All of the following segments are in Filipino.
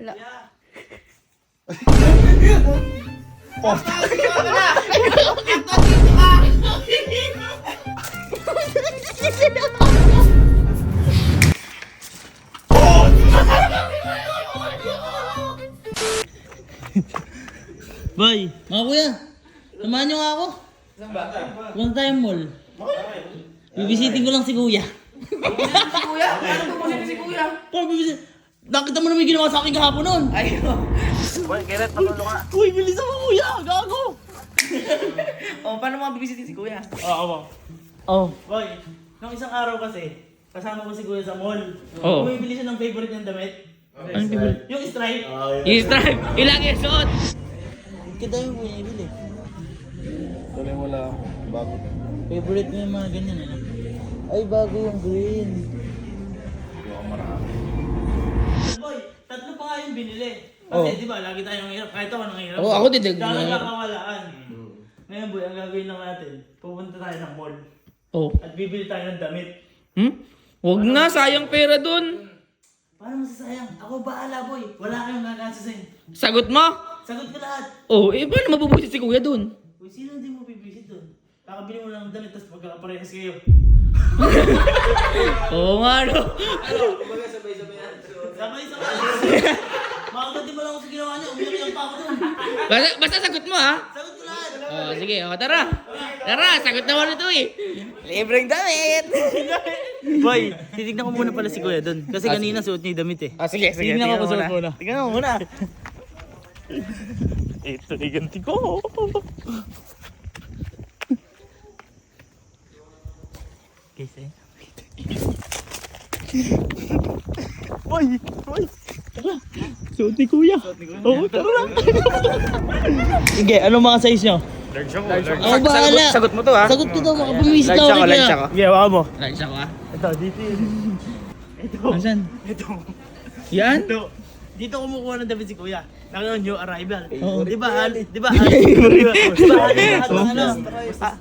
Wala. Boy, mga kuya, samahan nyo nga ako. Saan ba? Punta tayong mall. Bibisitin ko lang si kuya. Si kuya? Ano po mo si kuya? Paano bibisit? Nakita mo naman yung ginawa sa akin kahapon nun. Ay, Boy, Keret, patulong ka. Uy, bilisan mo kuya, gago. oh, paano mga bibisitin si kuya? Oo. Oh. Boy, nung isang araw kasi, kasama ko si kuya sa mall. Oo. Bumibili siya ng favorite niyang damit. Anong favorite? Yung stripe. Yung stripe. Ilang yung suot? Kita yung kuya ibili. Tuloy mo lang. Bago. Favorite niya yung mga ganyan ano. Ay, bago yung green. Yung marami. Boy, tatlo pa nga yung binili. Kasi di ba, lagi tayong hirap. Kahit ako nang hirap. Oo, ako din. Dahil nakawalaan. Ngayon boy, ang gagawin lang natin, pupunta tayo ng mall. Oh. At bibili tayo ng damit. Huwag na, sayang pera dun. Paano masasayang? Ako bahala boy. Wala kayong gagastusin. Sagot mo? Sagot ko lahat. Oh, eh paano mabubusit si kuya dun? Uy, sino hindi mo bibisit doon? Kakabili mo lang ng damit, tapos magkakaparehas kayo. Oo nga, no? Sabay-sabay. Makagandi mo lang ako sa ginawa niya. Umiyak pa ako doon. Basta sagot mo, ha? Sagot ko lahat. Oh, sige, tara. Tara, sagot naman ito eh. Libreng damit! Boy, titignan ko muna pala si Kuya doon. Kasi kanina suot niya yung damit eh. Sige, Tignan ko kung suot muna. Tingnan mo muna. Ito na ganti ko. Guys eh. Boy! Boy! Tara! Suot ni Kuya! Oo, tara! Sige, anong mga size nyo? Large ako. Ako bahala! Sagot mo to ha? Sagot ko to, makapumisit na ako kaya. Sige, waka mo. Large ako, ha? Ito, dito yun. Ito. Asan? Ito. Yan? Ito. Dito kumukuha ng damit si Kuya. Nakita new arrival. Oo. Di ba? Di ba?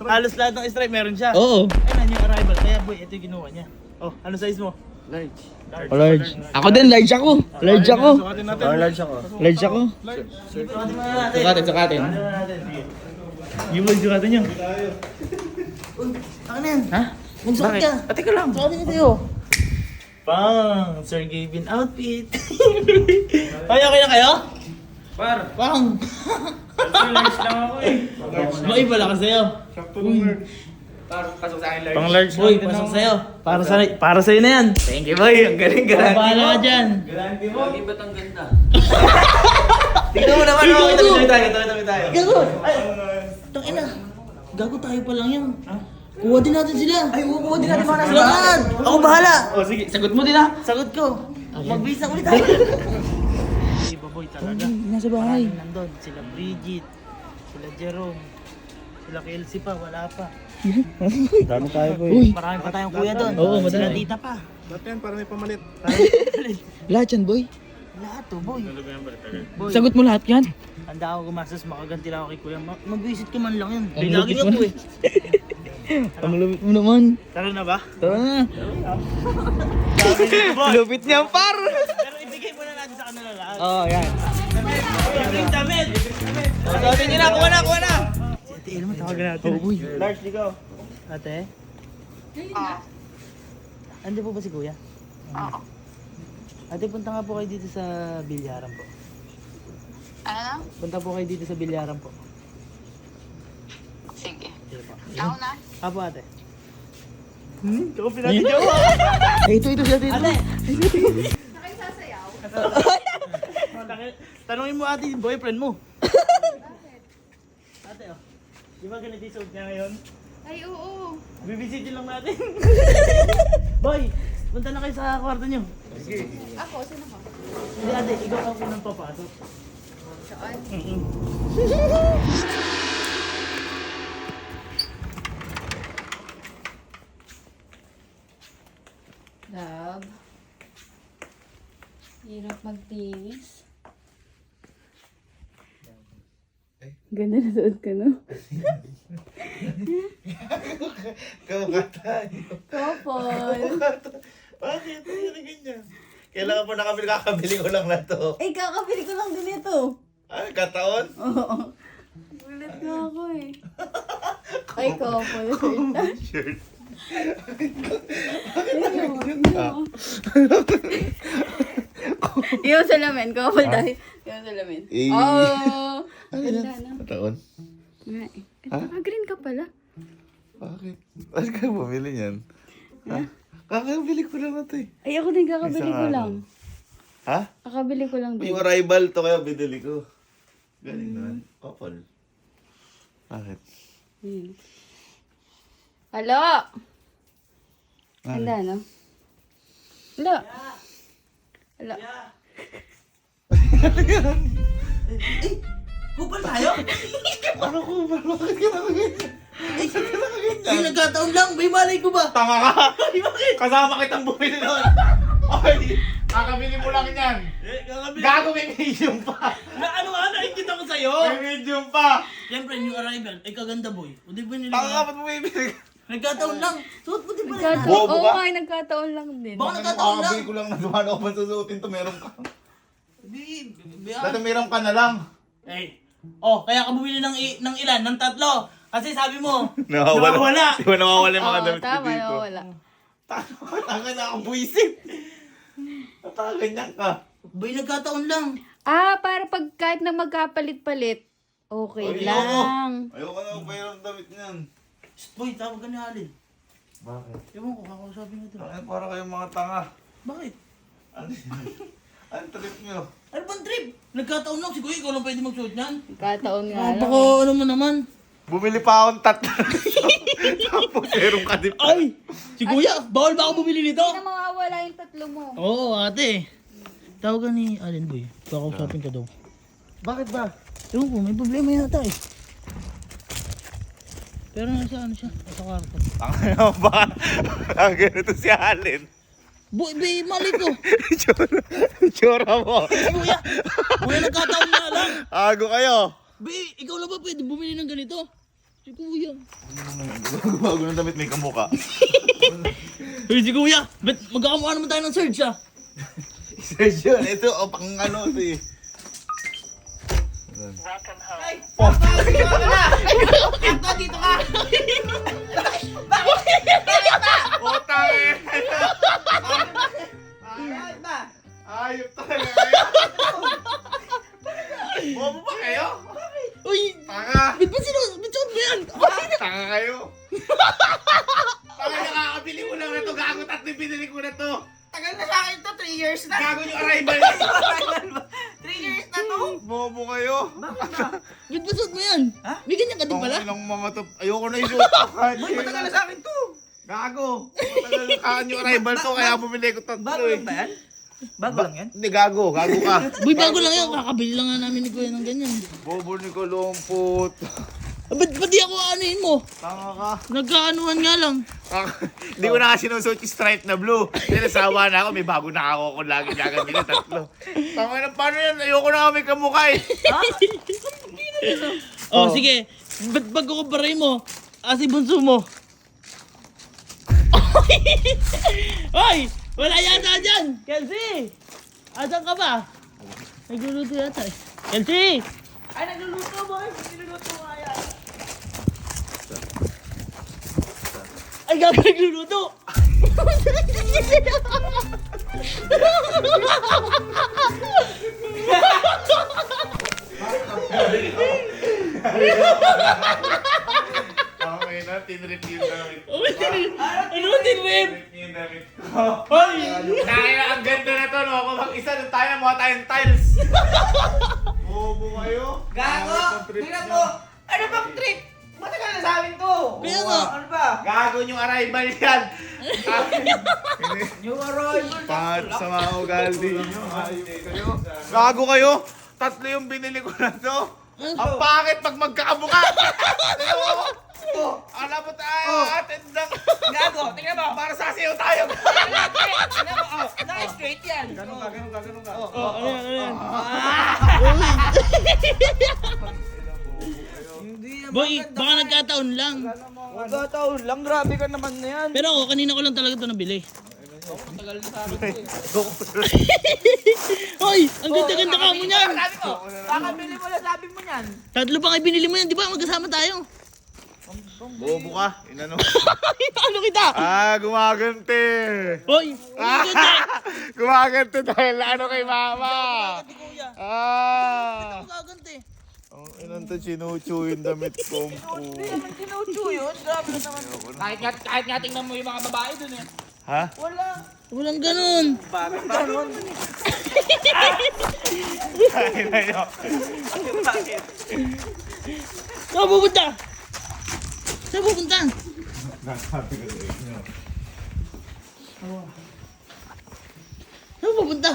Halos lahat ng stripe meron siya. Oo. Ayun, new arrival. Kaya boy, ito yung kinuha niya. Oh, ano size mo? Large. Large. Ako din, large ako. Large ako. Large ako. Large ako. Sukatin mo na natin. Sukatin, sukatin. Sukatin mo na natin. Sige. Yung boy, sukatin nyo. Uy, ano yan? Ha? Magsukat ka. Ate ka lang. Sukatin niyo tayo. Pang, Sir Gavin outfit. Ay, okay na kayo? Pang. Large lang ako eh. May pala ka sa'yo. Pasok sa akin large. Pang large Boy, pasok sa'yo. Para sa'yo na yan. Thank you boy. Ang galing Para bahala ka dyan. Lagi ba't ang ganda? Tingnan mo naman. Ikaw, ito. Tabi tayo. Gago! Ay! Tangina! Gago tayo pa lang yan. Kuha din natin sila. Ay, kukuha din natin mga nasa Lahat! Ako bahala! Oh, sige, sagot mo din, ha? Sagot ko. Mag-base na ulit tayo. Si Baboy talaga. Nasa bahay. Maraming nandun. Sila Bridget. Sila Jerome. Sila Kelsey pa. Wala pa. Dami tayo boy. Uy, Marami pa tayong kuya doon. Oo, Sila madami. tita pa. Ba't yan? Para may pamalit. lahat yan, boy. Lahat to, boy. Boy, Sagot mo lahat yan. handa ako gumastos. Makaganti lang ako kay kuya. Mag-visit ko man lang yun. Ang Lagi lupit mo ako na. eh. Ang lupit mo naman. Tara na ba? Tara na. Sabi nito, boy. Lupit niya, par. Pero ibigay muna natin sa kanila lahat. Oh, yan. Yung damit! Sagutin niyo na, kuha na, kuha na. Si Ate Elma, tawagan natin. Oh, boy. Large, di ko. Ate? Andi po ba si Kuya? Oo. Ate, punta nga po kayo dito sa Bilyaran po. Ano? Punta po kayo dito sa Bilyaran po. Sige. Sige po. Ako na? Apo, ate. Ikaw pinatigawa. Ito, si ate. Ate! Saka sasayaw? Tanungin mo ate yung boyfriend mo. Ate, oh. Di ba ganito yung suot niya ngayon? Ay, oo. Bibisitin lang natin. Boy, punta na kayo sa kwarto niyo. Ako, sino ka? Hindi ate, ikaw ang unang papasok. Saan? Love. Hirap magtiis. Ganda na suot ka, no? Ikaw ka tayo. Couple. Bakit? Hindi na ganyan. Kailangan po nakabili, kakabili ko lang na to. Eh, kakabili ko lang din ito. Ay, kataon? Oo. Gulat nga ako eh. Ay, couple shirt. Shirt. Yung salamin, couple tayo. Yung salamin. Eh. Oh! Ganda na. Kataon? Nga eh. Green ka pala. Bakit? Bakit ka bumili niyan? Ha? Kakabili ko lang na to eh. Ay, ako din kakabili Isang ko araw. lang. Ha? Kakabili ko lang din. Yung arrival to kaya binili ko. Galing naman. Couple. Bakit? Halo! Handa, no? Halo! Halo! Kupal tayo? Ano ko? Bakit ka nakaganyan? Ay, nagkataon lang. May malay ko ba? Tanga ka! Kasama kitang bumili nun! Ay! Kakabili mo lang yan! Kakabili. Gago may medium pa! Na ano nga, nakikita ko sa'yo. May medium pa! Siyempre, new arrival. Ay, kaganda boy. O di ba nila? Tanga ka, ba't mo bibili? Nagkataon lang. Suot mo di ba Nagkataon, Bobo oo ka? nga, nagkataon lang din. Baka nagkataon lang. Kakabili ko lang na dumano ako man susuotin to, meron ka. Di, Dati meron ka na lang. Ay. Oh, kaya ka bumili ng ilan? Ng 3. Kasi sabi mo, Nawawala. Di ba nawawala yung mga Oo, damit ko tama, dito? wala. Tanga na akong buisit. Ganyan ka. bay nagkataon lang. Ah, para pag kahit na magkapalit-palit, okay Ay, lang. Ayoko na magbayar ng damit niyan. Shh, boy, tawag ka ni Alin. Bakit? Ewan ko, kakausapin ko ito. Ay, para kayong mga tanga. Bakit? Ano yan? Ang trip nyo. Ano bang trip? Nagkataon lang. Siguro ikaw lang pwede magsuot niyan. Nagkataon nga Ah, lang. baka ano mo naman. Bumili pa akong 3. Tapos meron ka din pa. Ay! Si Kuya, bawal ba ako bumili nito? Hindi na mawawala yung 3 mo. Oo, ate. Tawag ka ni Alin, boy. Kakausapin ka daw. Bakit ba? Ewan ko, may problema yata eh. Pero nasa ano siya? Nasa kwarto. Tanga ba? Ang ganito si Alin. Boy, bay, mali ko. Tsura mo. Si Kuya, Kuya, nagkataon nga lang. Ago kayo. Bay, ikaw lang ba pwede bumili ng ganito? Si Kuya. Bago ng damit may kamuka. Hey, si Kuya, ba't magkakamukha naman tayo ng Surge ah? Sergio, ito o pang ano si. Utang eh! Ayop talaga kayo! Bobo ba kayo? Uy, Tanga! ba't ba suot mo yan? Tanga kayo! Tanga, nakakabili ko lang na to. Gago, 3 binili ko na to. Tagal na sa akin to, 3 years na. Gago yung arrival. 3 years na to. Bobo kayo. Ba't ba suot mo yan? Ha? May ganyan ka din pala? Ang ilang mga to. Ayoko na yung suot. Boy, matagal na sa akin to. Gago. Matagal na kaan yung arrival to. Kaya bumili ko 3 eh. yan? Bago lang yan? Hindi, gago. Gago ka. Boy, bago lang yan. Kakabili lang nga namin ni Kuya ng ganyan. Bobo ni Kolumput. Ba't di ako anuhin mo? Tanga ka. Nagkaanuhan nga lang. Hindi ko na kasi sinusuot yung stripe na blue. Hindi, nasawa na ako. May bago na ako kung lagi gagawin 3. Tanga na, paano yan? Ayoko na kami kamukha eh. Oh, sige. Ba't pagkukumparay mo? Si bunso mo. Hoy! Wala yata dyan! Kelsey! Asan ka ba? Nagluluto yata eh. Kelsey! Ay, nagluluto boy! Nagluluto nga yan. Ay, gabi nagluluto! Okay na, tinrip yung damit. Ano ba tinrip? Tinrip yung damit. Hoy! Kaya na, ang ganda na to, no? Kung mag-isa doon tayo, mukha tayong tiles. Bobo kayo. Gago! Tingnan mo! Ano bang trip? Matagal na sa amin to! Kaya nga. Ano ba? Gago yung arrival yan. New arrival! Pat sa mga ugali nyo. Gago kayo. 3 yung binili ko na to. Ang pangit pag magkakabuka. Alam mo tayo, atin lang. Gago! Tingnan mo! Para sa sasayaw tayo. Tingnan mo! Oh, naka-straight yan! Ganun ka. Oh, ano yan? Hindi yan Boy, baka nagkataon lang. Magkataon lang, grabe ka naman na yan. Pero ako, kanina ko lang talaga ito nabili. Hoy, ang ganda-ganda ka mo niyan. Sabi ko, kakabili mo lang sabi mo niyan. Tatlo pa kayo binili mo yan, di ba? Magkasama tayo. Bobo ka. Inano? Ano kita? Gumagante. Hoy, ang ganda. Gumagante dahil ano kay mama. Ate kuya, Ah. ang gagante. Ang inanta sinucho yung damit ko. Hindi naman tinucho yun. Grabe na naman. Kahit nga tingnan mo yung mga babae dun eh. Ha? Wala. Walang ganun. Ay, na yun. Saan pupunta? Saan pupunta? Saan pupunta?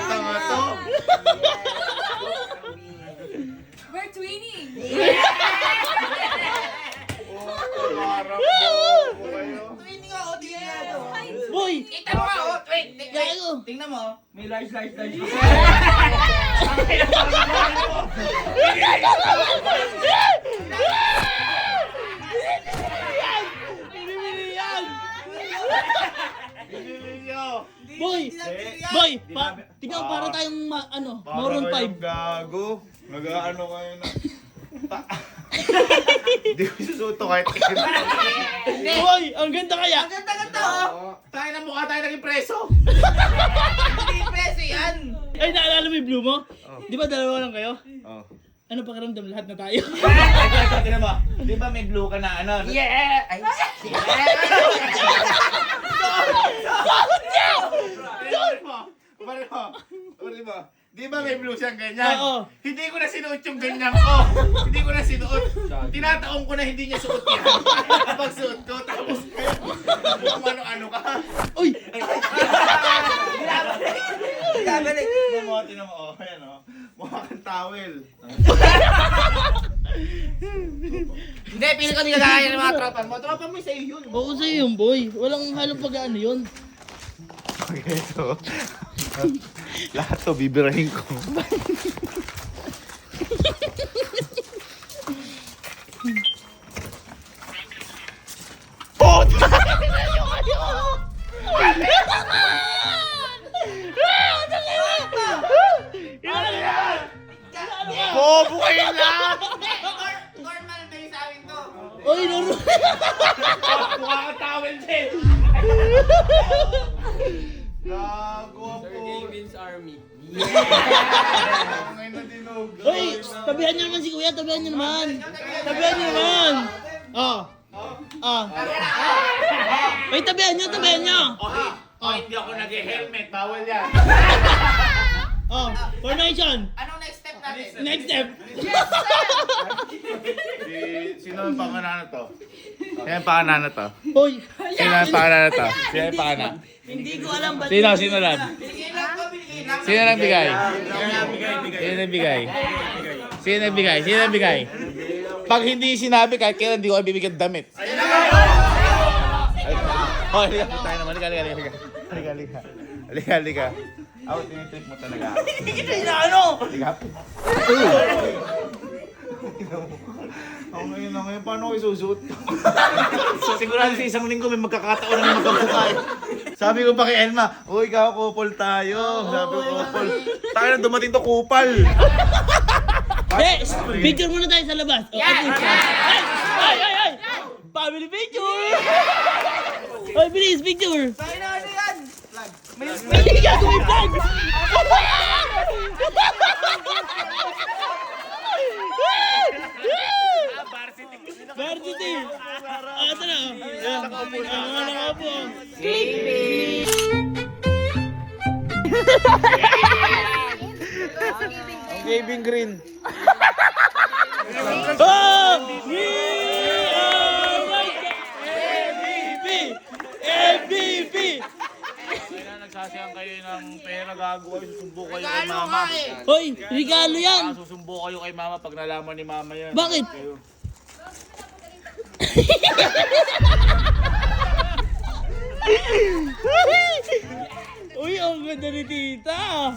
Tanga to. We're twinning! Training ako, di yan. Boy! Kita mo ka, oh. Wait, Gago! tingnan mo. May large. Boy! Boy! Tingnan mo para tayong Moron 5. Gago. Nag-ano kayo na. Hindi ko susuto kahit Boy! Ang ganda kaya! Ang ganda-ganda, oh. Tayo na mukha tayo naging preso. Hindi preso yan. Ay, naalala mo yung blue mo? Di ba dalawa lang kayo? Oh. Ano pakiramdam lahat na tayo? Tingnan mo. Di ba may blue ka na ano? Yeah! Ay, Pare mo. Di ba may blue siyang ganyan? Oo. Hindi ko na sinuot yung ganyan ko. Hindi ko na sinuot. Tinataong ko na hindi niya suot yan. Kapag suot ko, tapos kayo. Kung ano-ano ka. Uy! Gabalik. Tinan mo. Oh, ayan oh. Mukha kang towel. Hindi, pili ko nilagaya ng mga tropa mo. Tropa mo sa'yo yun. Oo sa'yo yun, boy. Walang halong pag-ano yun. Okay, so. Lahat to bibirahin ko. Bobo kayo lahat! Normal ba yung sa amin to? Uy, Noro! Mukha kang towel din! Gago po! Ngayon na dinog. Uy! Tabihan niyo naman si kuya, tabihan niyo naman! Tabihan niyo naman! Oh! Oh! Uy, tabihan niyo! Oh, hindi ako nag-helmet. Bawal yan. Oh! Formation! Anong next step natin? Next step! Sino ang pangalan to? Sino ang pangalan to? Uy! Sino ang pangalan to? Sino ang pangalan? Hindi ko alam ba't... Sino lang? Binigay lang ko, binigay lang. Sino nagbigay? Sino nagbigay? Sino nagbigay? Sino nagbigay? Pag hindi sinabi, kahit kailan hindi ko ibibigyan damit. Oh, halika. Tayo naman. Halika. Ako, tinitrip mo talaga. Hindi kita inaano! Halika. Ako ngayon. Paano ko isusuot? So, sigurado sa isang linggo may magkakataon na may magkabuka. Sabi ko pa kay Elma, uy, ikaw, kupol tayo. Sabi ko, kupol. Tayo na dumating to kupal. Yes! Picture muna tayo sa labas. Oh, ay! Family picture! Ay, bilis, picture! Sa'yo na ano yan? May gagawin vlog! Varsity! Ito na. Nakaupo. Gaving Green. Oh! We are right! MVP! Nagsasayang kayo ng pera, gagawa. Susumbo kayo kay mama. Hoy, regalo yan! Susumbo kayo kay mama pag nalaman ni mama yan. Bakit? Kayo. Uy, ang ganda ni tita.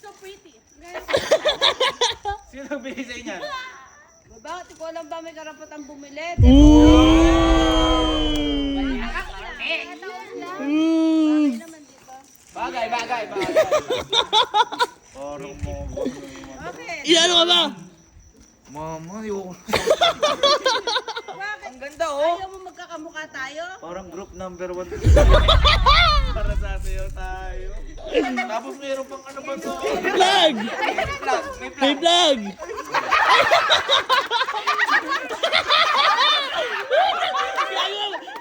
So pretty. Sino bigay sa inyo? Bakit ko alam ba may karapatang bumili? Bagay. Parang mo. Ilan ka ba? Mama, yung Bakit? Ang ganda oh. Ayaw mo magkakamukha tayo? parang group number 1. Para sasayaw tayo. Tapos mayroon pang ano ba to? Vlog! May vlog!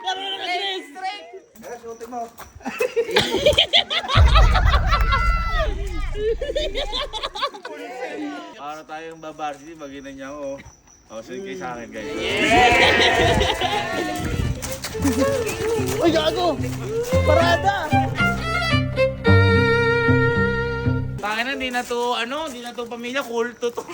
Karoon na Chris! Eh, suotin mo. Para tayong babarsity, maginan niya ako. Oh, sige sa akin guys. Uy, gago! Parada! Tangina, hindi na to pamilya, kulto to.